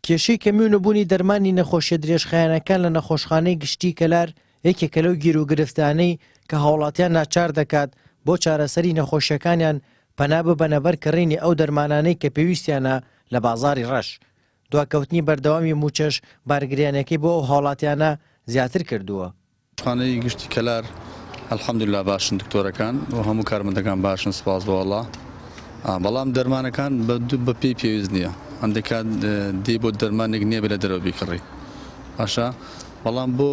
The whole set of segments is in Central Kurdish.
کێشەی کەمی و نەبوونی دەرمانی نەخۆشیە درێژخایەنەکان لە نەخۆشخانەی گشتی کەلار یەکێکە لەو گیر و گرفتانەی کە هاوڵاتیان ناچار دەکات بۆ چارەسەری نەخۆشیەکانیان پەنا ببەنە بەر کڕینی ئەو دەرمانانەی کە پێویستیانە لە بازاری ڕەش. دواکەوتنی بەردەوامی موچەش بارگریانەکەی بۆ ئەو هاوڵاتیانە زیاتر کردووە. خانەی گشتی کەلار الحەمدوللا باشن دکتۆرەکان و هەموو کارمەندەکان باشن سپاس بۆ ئەڵڵا. بەڵام دەرمانەکان بە پێی پێویست نییە. هەندێکات دێ بۆ دەرمانێک نییە بێ لە دەرەوە بیکڕی. باشە بەڵام بۆ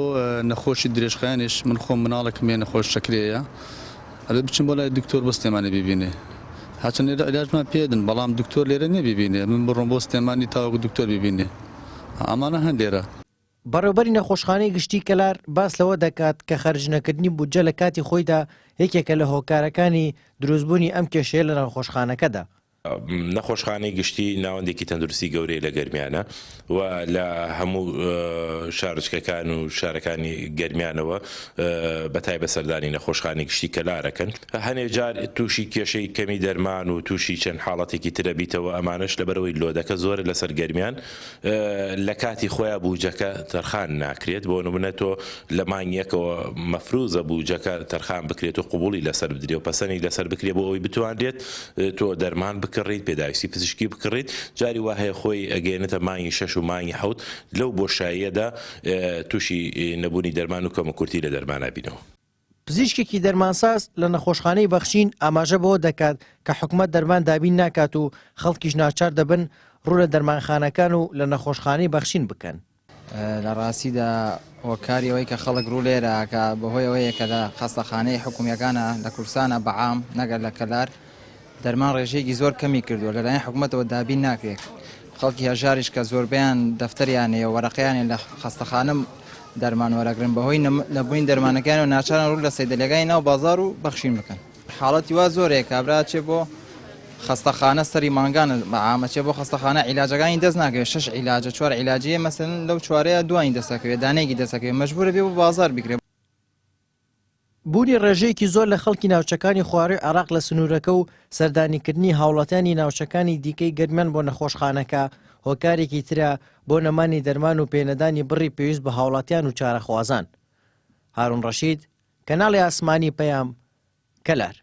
نەخۆشی درێژخایەنیش من خۆم مناڵێکم هەیە نەخۆش شەکرەیە ئەبێ بچم بۆ لای دکتۆر بۆ ستێمانە ببینێ. هاچەند لێرە علاجمان پێدن بەڵام دکتۆر لێرە نەبیبینێ من بڕۆم بۆ ستێمانی تاوەکو دکتۆر ببینێ. ئەمانە هەن لێرە. بەڕێوەبەری نەخۆشخانەی گشتی کەلار باس لەوە دەکات کە خەرجنەکردنی بودجە لە کاتی خۆیدا یەکێکە لە هۆکارەکانی دروستبوونی ئەم کێشەیە لە نەخۆشخانەکەدا. نەخۆشخانەی گشتی ناوەندێکی تەندروستی گەورەی لە گەرمیانە و لە هەموو شارچکەکان و شارەکانی گەرمیانەوە بەتای بەسەردانی نەخۆشخانەی گشتی کەلارەکەن. هەنێ جار تووشی کێشەی کەمی دەرمان و تووشی چەند حاڵەتێکی ترە بیتەوە ئەمانش لەبەرەوەی لۆدەکە زۆر لەسەر گەرمیان لە کاتی خۆیان بوجەکە تەرخان ناکرێت. بۆ نمونە تۆ لە مانگیەکەوە مەفروزە بوجەکە تەرخان بکرێت و قوبوڵی لەسەر بدرێت و پەسەنی لەسەر بکرێت بۆ ئەوی بتوانرێت تۆ دەرمان بکڕیت پێداویستی پزیشکی بکڕیت. جاری وا هەیە خۆی ئەگەێنێتە مانگی 6 و مانگی 7 لەو بۆشاییەدا تووشی نەبوونی دەرمان و کەمەکورتی لە دەرمانە بینەوە. پزیشکێکی دەرمانساز لە نەخۆشخانەی بەخشین ئاماژە بەوە دەکات کە حکومەت دەرمان دابین ناکات و خەڵکیش ناچار دەبن ڕوو لە دەرمانخانەکان و لە نەخۆشخانەی بەخشین بکەن. لە ڕاستیدا هۆکاری ئەوەی کە خەڵک ڕوو لێرە کە بەهۆی ئەوەیە کە لە خەستەخانەی حکومیەکانە لە کورسانە بەعام نەگەر لە کەلار دەرمان ڕێژەیەکی زۆر کەمی کردووە لەلایەن حکوومەتەوە دابین ناکرێت. خەڵکی هەژاریش کە زۆربیان دەفتەریانەیە وەرەقییانێ لە خەستەخانەم دەرمان وەرەگرن بەهۆی نەبووین دەرمانەکان و ناچارن ڕوو لە سەیدەلەکانی ناو بازار و بەخشین بکەن. حاڵەتی وا زۆرەیە کابرا چێ بۆ خەستەخانە سەری مانگانە بەعامە چێ بۆ خەستەخانە عیلاجەکانی دەست ناکەوێت 6 عیلاجە 4 عیلاجیە مەسەلەن لەو 4ەیە دوایین دەسەکەوێت دانەیەکی دەسەکەوێت مەجبورە بێ بۆ بازار بکرێت. بوونی ڕێژەیەکی زۆر لە خەڵکی ناوچەکانی خواروی عێراق لە سنوورەکە و سەردانیکردنی هاوڵاتیانی ناوچەکانی دیکەی گەرمیان بۆ نەخۆشخانەکە هۆکارێکی ترە بۆ نەمانی دەرمان و پێنەدانی بڕی پێویست بە هاوڵاتیان و چارەخوازان. هارون ڕەشید، کەناڵی ئاسمانی پەیام، کەلار.